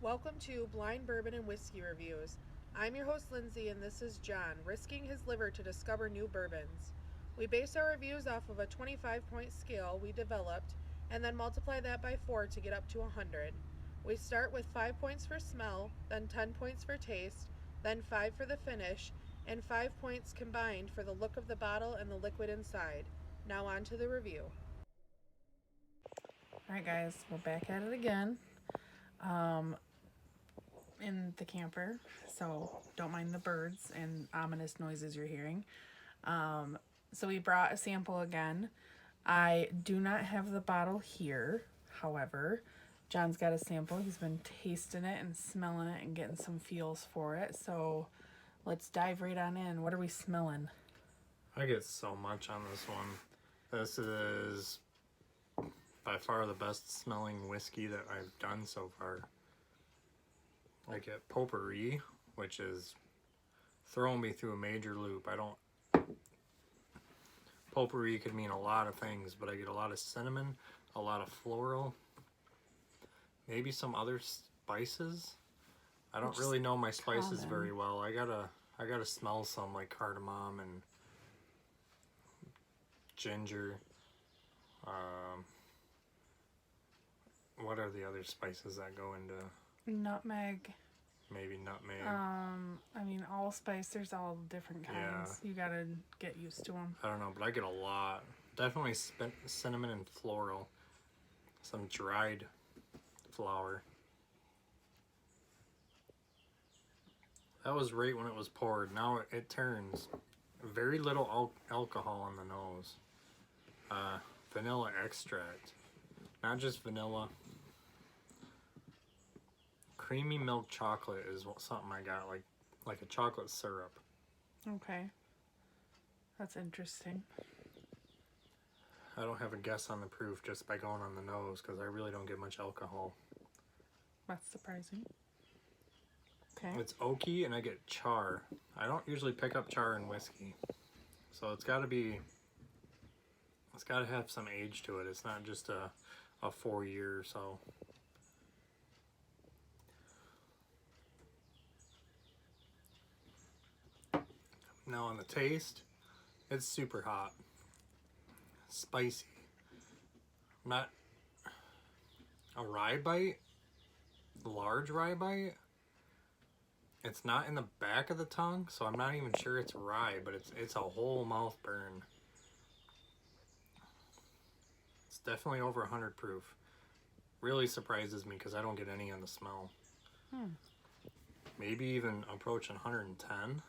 Welcome to Blind Bourbon and Whiskey Reviews. I'm your host Lindsey and this is John, risking his liver to discover new bourbons. We base our reviews off of a 25-point scale we developed and then multiply that by 4 to get up to 100. We start with 5 points for smell, then 10 points for taste, then 5 for the finish, and 5 points combined for the look of the bottle and the liquid inside. Now on to the review. Alright guys, we're back at it again. In the camper, so don't mind the birds and ominous noises you're hearing. So we brought a sample again. I do not have the bottle here, however, John's got a sample. He's been tasting it and smelling it and getting some feels for it, so let's dive right on in. What are we smelling? I get so much on this one. This is by far the best smelling whiskey that I've done so far. I get potpourri, which is throwing me through a major loop. Potpourri could mean a lot of things, but I get a lot of cinnamon, a lot of floral, maybe some other spices. I don't really know my spices very well. I gotta smell some like cardamom and ginger. What are the other spices that go into? Nutmeg. Maybe nutmeg. I mean, allspice, there's all different kinds. Yeah. You gotta get used to them. I don't know, but I get a lot. Definitely cinnamon and floral. Some dried flower. That was right when it was poured. Now it turns. Very little alcohol on the nose. Vanilla extract. Not just vanilla. Creamy milk chocolate is something I got, like a chocolate syrup. Okay. That's interesting. I don't have a guess on the proof just by going on the nose because I really don't get much alcohol. That's surprising. Okay. It's oaky and I get char. I don't usually pick up char in whiskey. So it's got to have some age to it. It's not just a 4 year or so. Now on the taste, it's super hot, spicy, not a rye bite, large rye bite. It's not in the back of the tongue, so I'm not even sure it's rye, but it's a whole mouth burn. It's definitely over 100 proof. Really surprises me because I don't get any on the smell. Maybe even approaching 110.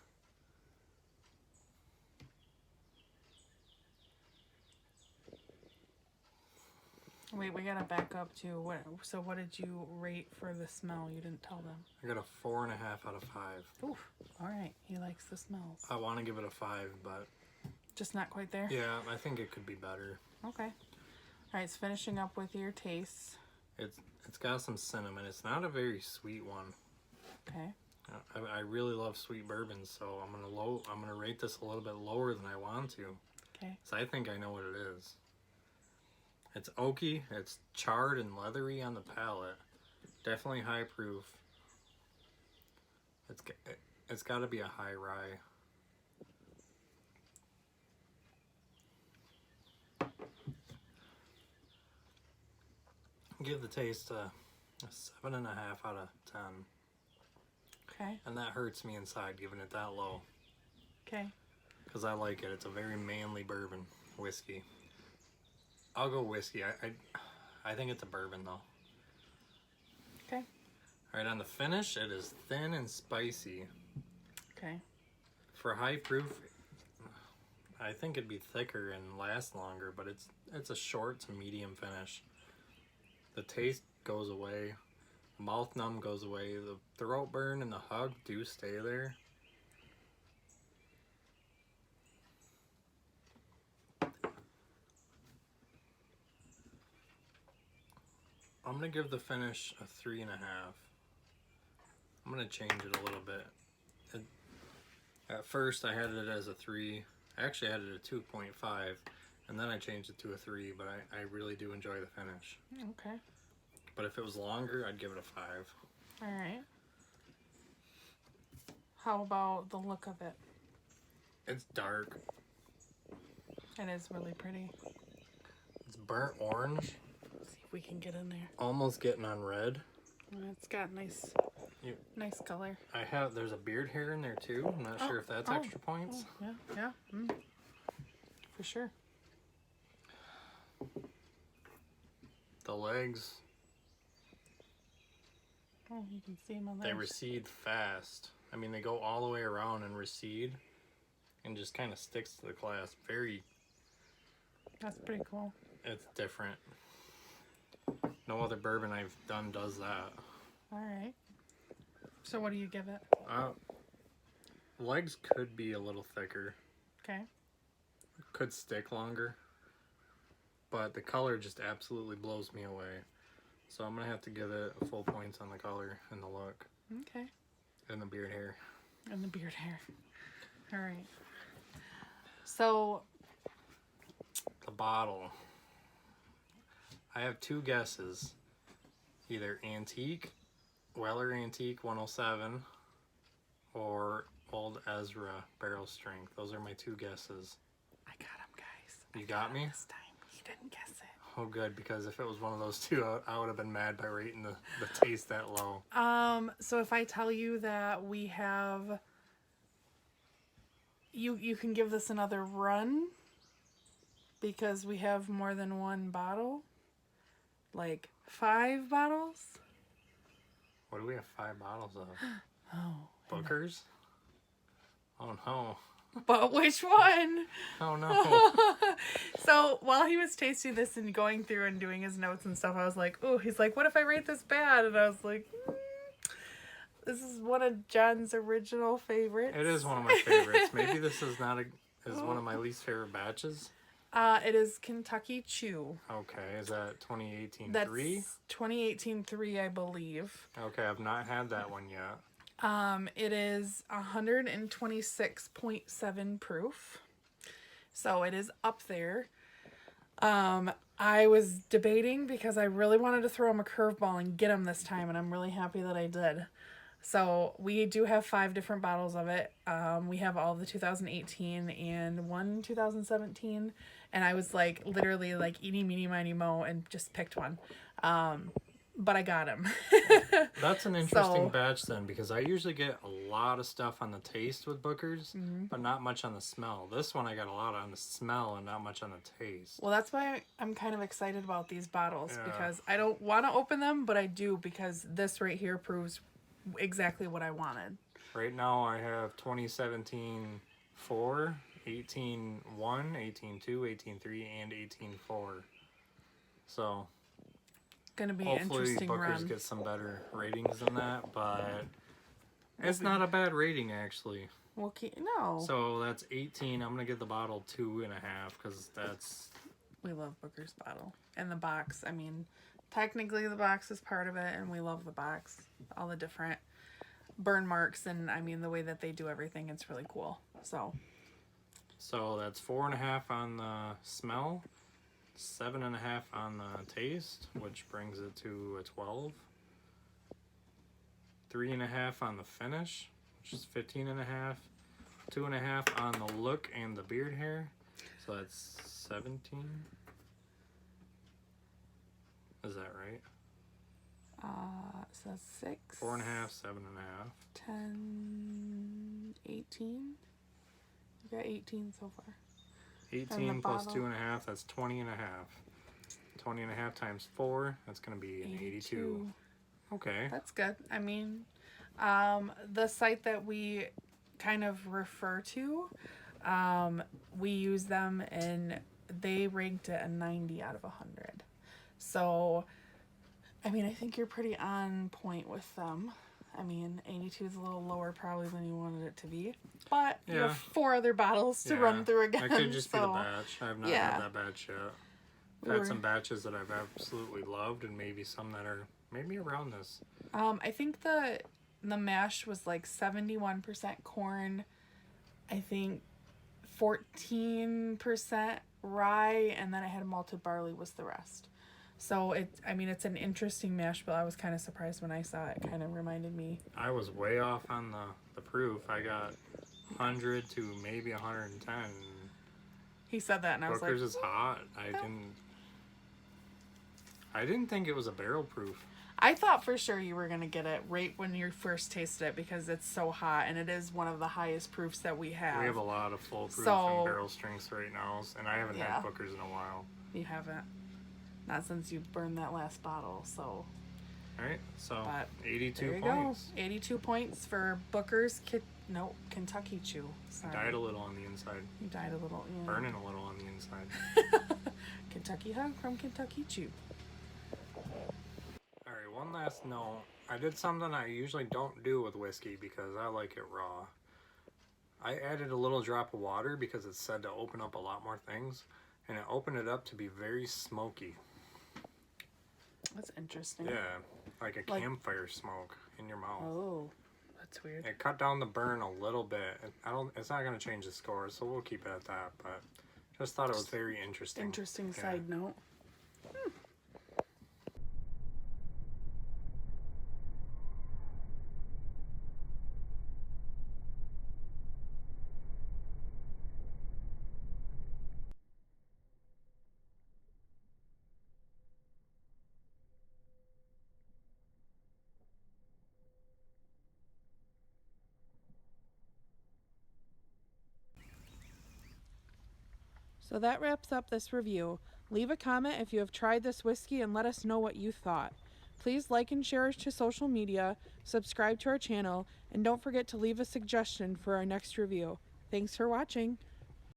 Wait, we gotta back up to what? So, what did you rate for the smell? You didn't tell them. I got a 4.5 out of 5. Oof. All right. He likes the smells. I want to give it a 5, but just not quite there. Yeah, I think it could be better. Okay. All right. It's finishing up with your tastes. It's got some cinnamon. It's not a very sweet one. Okay. I really love sweet bourbons, so I'm gonna rate this a little bit lower than I want to. Okay. So I think I know what it is. It's oaky, it's charred and leathery on the palate. Definitely high proof. It's got to be a high rye. Give the taste a 7.5 out of 10. Okay. And that hurts me inside giving it that low. Okay. Because I like it. It's a very manly bourbon whiskey. I'll go whiskey. I think it's a bourbon though. Okay. Alright, on the finish, it is thin and spicy. Okay. For high proof, I think it'd be thicker and last longer, but it's a short to medium finish. The taste goes away. The mouth numb goes away. The throat burn and the hug do stay there. I'm going to give the finish a 3.5. I'm going to change it a little bit. At first I had it as a 3. I actually had it at 2.5, and then I changed it to a 3, but I really do enjoy the finish. Okay. But if it was longer, I'd give it a 5. All right. How about the look of it? It's dark. It is really pretty. It's burnt orange. See if we can get in there. Almost getting on red. It's got nice color. There's a beard hair in there too. I'm not sure if that's extra points. Yeah. For sure. The legs, Oh, you can see them on there. they recede fast. I mean, they go all the way around and recede and just kind of sticks to the clasp. That's pretty cool. It's different. No other bourbon I've done does that. All right. So what do you give it? Legs could be a little thicker. Okay. Could stick longer. But the color just absolutely blows me away. So I'm going to have to give it full points on the color and the look. Okay. And the beard hair. And the beard hair. All right. So The bottle. I have two guesses. Either Antique, Weller Antique 107, or Old Ezra Barrel Strength. Those are my two guesses. I got him, guys. You got me? This time. He didn't guess it. Oh, good, because if it was one of those two, I would have been mad by rating the taste that low. So if I tell you that we have... You can give this another run because we have more than one bottle. Like 5 bottles. What do we have 5 bottles of? Oh. Booker's? Oh, no. But which one? Oh, no. So while he was tasting this and going through and doing his notes and stuff, I was like, oh, he's like, what if I rate this bad? And I was like, this is one of John's original favorites. It is one of my favorites. Maybe this is one of my least favorite batches. It is Kentucky Chew. Okay, is that 2018 That's 3? 2018 3, I believe. Okay, I've not had that one yet. It is 126.7 proof. So it is up there. I was debating because I really wanted to throw him a curveball and get him this time, and I'm really happy that I did. So we do have 5 different bottles of it. We have all the 2018 and one 2017. And I was like, literally like eeny, meeny, miny, mo, and just picked one. But I got him. That's an interesting batch then, because I usually get a lot of stuff on the taste with Booker's, but not much on the smell. This one I got a lot on the smell and not much on the taste. Well, that's why I'm kind of excited about these bottles, because I don't want to open them, but I do, because this right here proves exactly what I wanted. Right now I have 2017 4, 18 1, 18 2, 18 3, and 18 4. So Gonna be an hopefully interesting Booker's run. get some better ratings than that, but it's not a bad rating actually. We'll keep, no. So that's 18. I'm gonna give the bottle 2.5 because We love Booker's bottle. And the box, I mean, technically the box is part of it, and we love the box. All the different burn marks, and I mean, the way that they do everything, it's really cool. So that's 4.5 on the smell, 7.5 on the taste, which brings it to a 12. 3.5 on the finish, which is 15.5. 2.5 on the look and the beard hair, so that's 17. Is that right? so 6, 4.5, 7.5. 10, 18. You got 18 so far. 18 plus bottle. 2.5, that's 20.5. 20.5 times 4, that's going to be an 82. Okay. That's good. I mean, the site that we kind of refer to, we use them, and they ranked it a 90 out of 100. So, I mean, I think you're pretty on point with them. I mean, 82 is a little lower probably than you wanted it to be. But you have 4 other bottles to run through again. That could just be the batch. I have not had that batch yet. I've had some batches that I've absolutely loved, and maybe some that are maybe around this. I think the mash was like 71% corn. I think 14% rye, and then I had malted barley was the rest. So it's an interesting mash bill. I was kind of surprised when I saw it. Kind of reminded me. I was way off on the proof. I got 100 to maybe 110. He said that, and I was like, Booker's is hot. I didn't think it was a barrel proof. I thought for sure you were going to get it right when you first tasted it because it's so hot, and it is one of the highest proofs that we have. We have a lot of full proof and barrel strengths right now, and I haven't had Booker's in a while. You haven't? Not since you burned that last bottle, so. All right, so But 82 there points. Go. 82 points for Booker's Kentucky Chew. Sorry. Died a little on the inside. You died a little, yeah. Burning a little on the inside. Kentucky Hug from Kentucky Chew. Alright, one last note. I did something I usually don't do with whiskey because I like it raw. I added a little drop of water because it's said to open up a lot more things, and it opened it up to be very smoky. That's interesting. Yeah, like a campfire smoke in your mouth. Oh, that's weird. It cut down the burn a little bit. It's not going to change the score, so we'll keep it at that, but just thought it was very interesting. Interesting side note. So that wraps up this review. Leave a comment if you have tried this whiskey and let us know what you thought. Please like and share us to social media, subscribe to our channel, and don't forget to leave a suggestion for our next review. Thanks for watching.